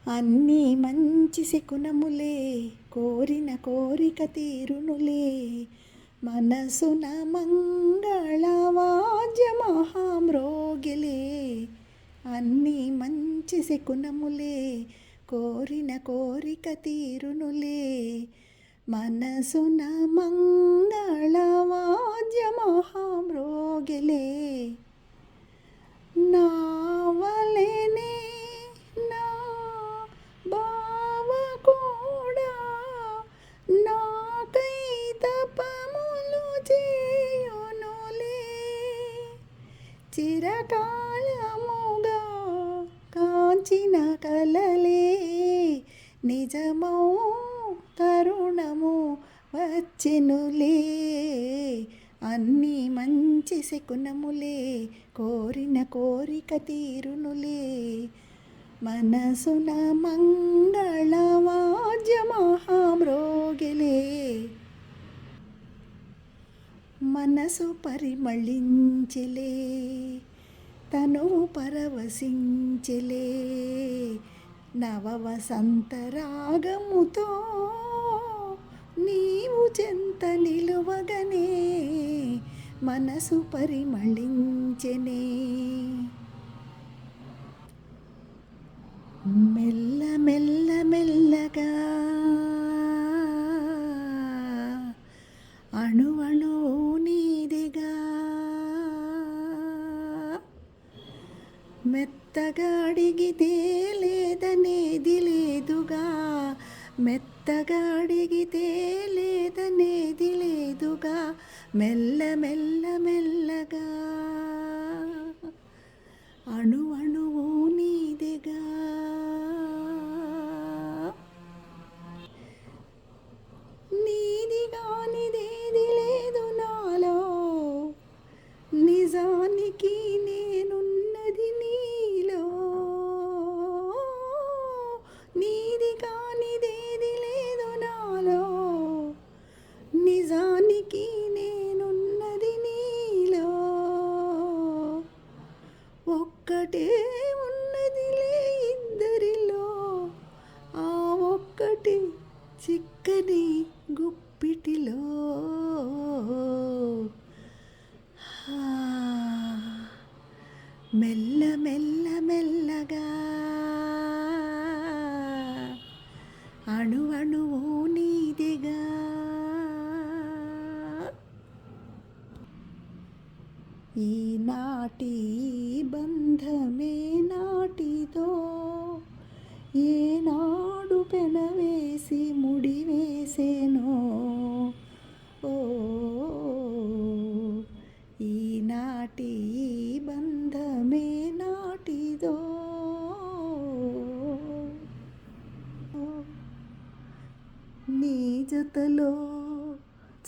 అన్నీ మంచి శకునములే, కోరిన కోరిక తీరునులే. మనసున మంగళవాద్య మహామ్రోగిలే. అన్నీ మంచి శకునములే, కోరిన కోరిక తీరునులే. మనసున మంగళవాద్య మహామ్రోగిలే. నావలెనే నా బావ కూడా నాకై తపములు చేయునులే. చిరకాలముగా కాంచిన కలలే నిజమౌ తరుణము వచ్చెనులే. అన్నీ మంచి శకునములే, కోరిన కోరిక తీరునులే. మనసున మంగళవాద్య మహామ్రోగిలే. మనసు పరిమళించెలే, తనువు పరవశించెలే. నవ వసంత రాగముతో నీవు చెంత నిలువగనే మనసు పరిమళించెనే. మెల్ల మెల్ల మెల్లగా అణువణు నీదిగా, మెత్తగా అడిగితే లేదనేది లేదుగా. మెత్తగా అడిగితే లేదనేది లేదుగా. మెల్ల మెల్ల మెల్లగా అణువణువు నీదిగా. నీది కానిదేది లేదు నాలో, నిజానికి నేనున్నది నీలో. నీది కానిదేది లేదు నాలో, నిజానికి నేనున్నది నీలో. ఒక్కటే ఉన్నదిలే ఇద్దరిలో, ఆ ఒక్కటి చిక్కని గుప్పిటిలో. మెల్ల మెల్ల మెల్లగా అణువణువు నీదిగా. ఈనాటి బంధమే నాటిదో, ఏనాడు పెనవేసి ముడివేసేనో. ఓ ఈనాటి బంధమే నాటిదో. నీ జతలో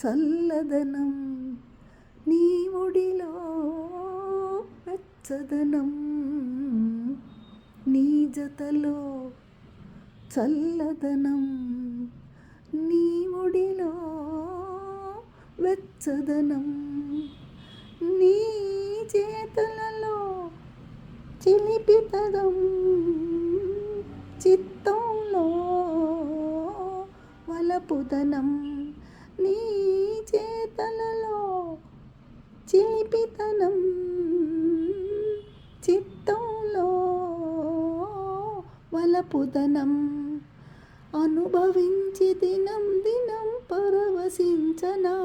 చల్లదనం, నీ ఒడిలో వెచ్చదనం. నీ జతలో చల్లదనం, నీ ఒడిలో వెచ్చదనం. నీ చేతులలో చిలిపితనం, చిత్తంలో వలపుదనం. నీ చేతలలో చిలిపితనం, చిత్తంలో వలపుదనం. అనుభవించి దినం దినం పరవశించనా,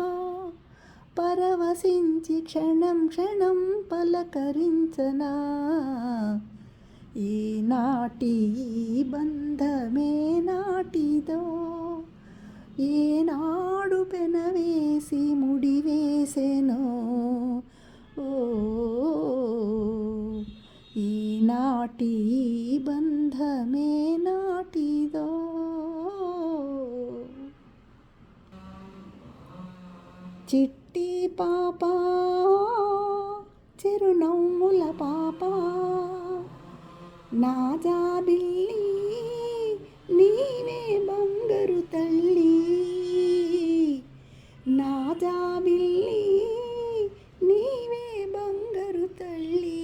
పరవశించి క్షణం క్షణం పలకరించనా. ఈనాటి బంధమే నాటిదో, ఏనాడు పెనవేసి ముడివేసెనో. ఓ ఈనాటి బంధమే నాటిదో. చిట్టి పాప, చిరునవ్వుల పాప, నా జాబిల్లి నీవే బంగారు తల్లి. నా జాబిల్లి నీవే బంగారు తల్లి.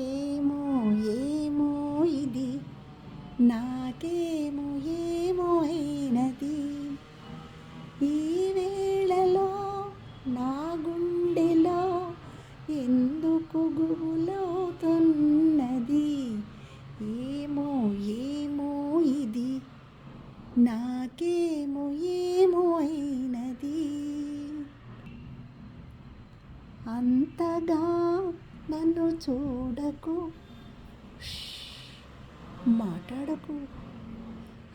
ఏమో ఏమో ఇది నాకేమో ఏమో అయినది ఈ వేళలో నా గుండెలో ఎందుకు గుబులవుతున్నది ఏమో ఏమో ఇది నాకేమో ఏమో అయినది అంతగా నన్ను చూడకు మాట్లాడకు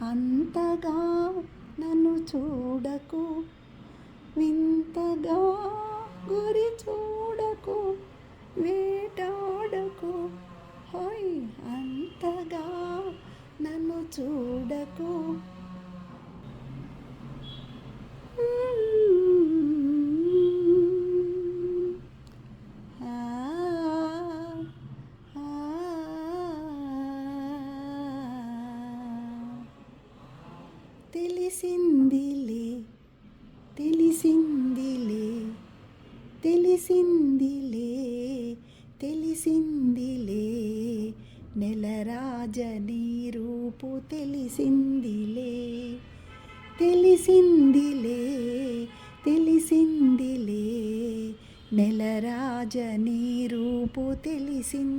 అంతగా నన్ను చూడకు వింతగా గురి చూడకు వేటాడకు హోయ్ అంతగా నన్ను చూడకు ఆ, ఆ, తెలిసిందిలే తెలిసిందిలే తెలిసిందిలే తెలిసిందిలే నెలరాజని రూపు తెలిసిందిలే తెలిసిందిలే తెలిసిందిలే నెలరాజని రూపు తెలిసింది